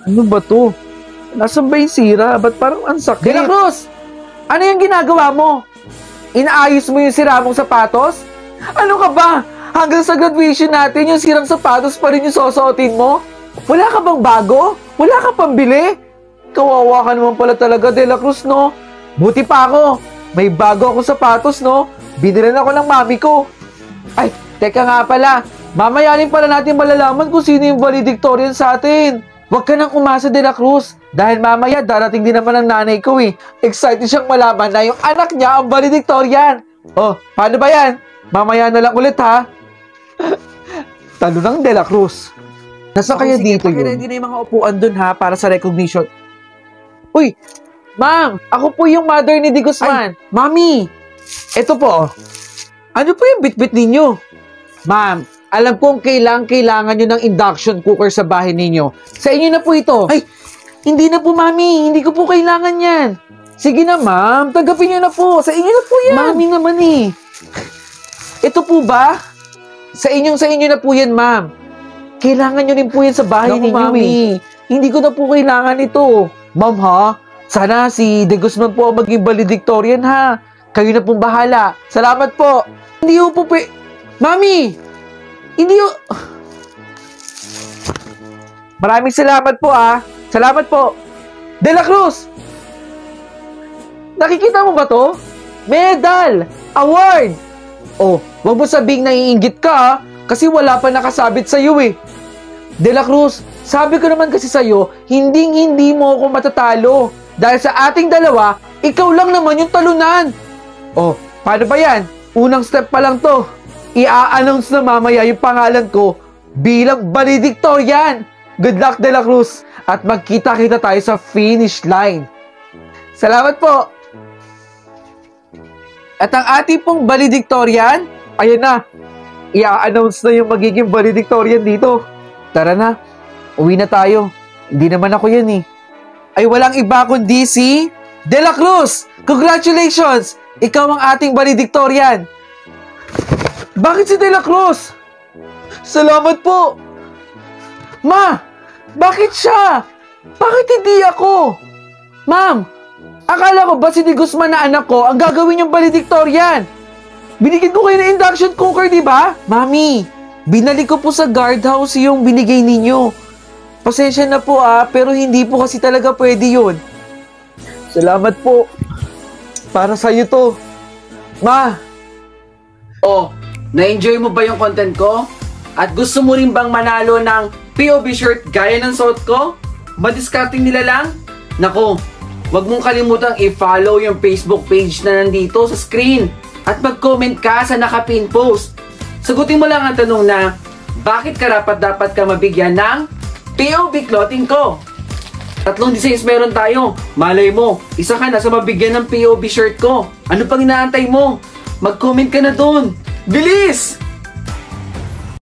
Ano ba to? Nasaan ba yung sira? Ba't parang ang sakit? De La Cruz! Ano yung ginagawa mo? Inaayos mo yung sira mong sapatos? Ano ka ba? Hanggang sa graduation natin, yung sirang sapatos pa rin yung susuotin mo? Wala ka bang bago? Wala ka pang bili? Kawawa ka naman pala talaga, De La Cruz, no? Buti pa ako. May bago akong sapatos, no? Binilan ako ng mami ko. Ay, teka nga pala. Mamaya rin pala natin malalaman kung sino yung valedictorian sa atin. Huwag ka nang umasa, De La Cruz. Dahil mamaya darating din naman ang nanay ko eh. Excited siyang malaman na yung anak niya ang valedictorian. Oh, paano ba yan? Mamaya na lang ulit ha. Talo ng De La Cruz. Nasa kaya dito yun? Pakiredy na yung mga upuan dun ha para sa recognition. Uy, ma'am, ako po yung mother ni Di Guzman. Ay, mami, eto po. Ano po yung bitbit ninyo? Ma'am, alam kong kailangan nyo ng induction cooker sa bahay ninyo. Sa inyo na po ito. Ay, hindi na po, mami. Hindi ko po kailangan yan. Sige na, ma'am. Tanggapin nyo na po. Sa inyo na po yan. Mami naman eh. Ito po ba? Sa inyo na po yan, ma'am. Kailangan nyo rin po yan sa bahay ninyo, mami. Hindi ko na po kailangan ito. Ma'am, ha? Sana si De Guzman po ang maging valedictorian, ha? Kayo na pong bahala. Salamat po. Hindi po Mami! Hindi Maraming salamat po, ah. Salamat po. De La Cruz! Nakikita mo ba to? Medal! Award! Oh, wag mo sabing naiinggit ka, ha? Kasi wala pa nakasabit sa'yo, eh. De La Cruz, sabi ko naman kasi sa'yo, hindi mo ako matatalo. Dahil sa ating dalawa, ikaw lang naman yung talunan. Oh, paano ba yan? Unang step pa lang to. I-a-announce na mamaya yung pangalan ko bilang valedictorian. Good luck, De La Cruz. At magkita-kita tayo sa finish line. Salamat po. At ang ating pong valedictorian, ayun na. I-a-announce na yung magiging valedictorian dito. Tara na. Uwi na tayo. Hindi naman ako yan eh. Ay walang iba kundi si De La Cruz. Congratulations! Ikaw ang ating valedictorian. Bakit si De La Cruz? Salamat po. Ma, bakit siya? Bakit hindi ako? Ma'am, akala ko ba si Di Guzman na anak ko ang gagawin yung valedictorian? Binigyan ko kayo ng induction cooker, di ba? Mami, binalik ko po sa guardhouse yung binigay ninyo. Pasensya na po pero hindi po kasi talaga pwede yun. Salamat po. Para sa'yo to. Ma! Oh, na-enjoy mo ba yung content ko? At gusto mo rin bang manalo ng POV shirt gaya ng suot ko? Madiscarding nila lang? Nako, wag mong kalimutang i-follow yung Facebook page na nandito sa screen. At mag-comment ka sa nakapin post. Sagutin mo lang ang tanong na, bakit dapat ka mabigyan ng POV clothing ko? 3 designs meron tayo. Malay mo, isa ka na sa mabigyan ng POV shirt ko. Ano pang inaantay mo? Mag-comment ka na dun. Bilis!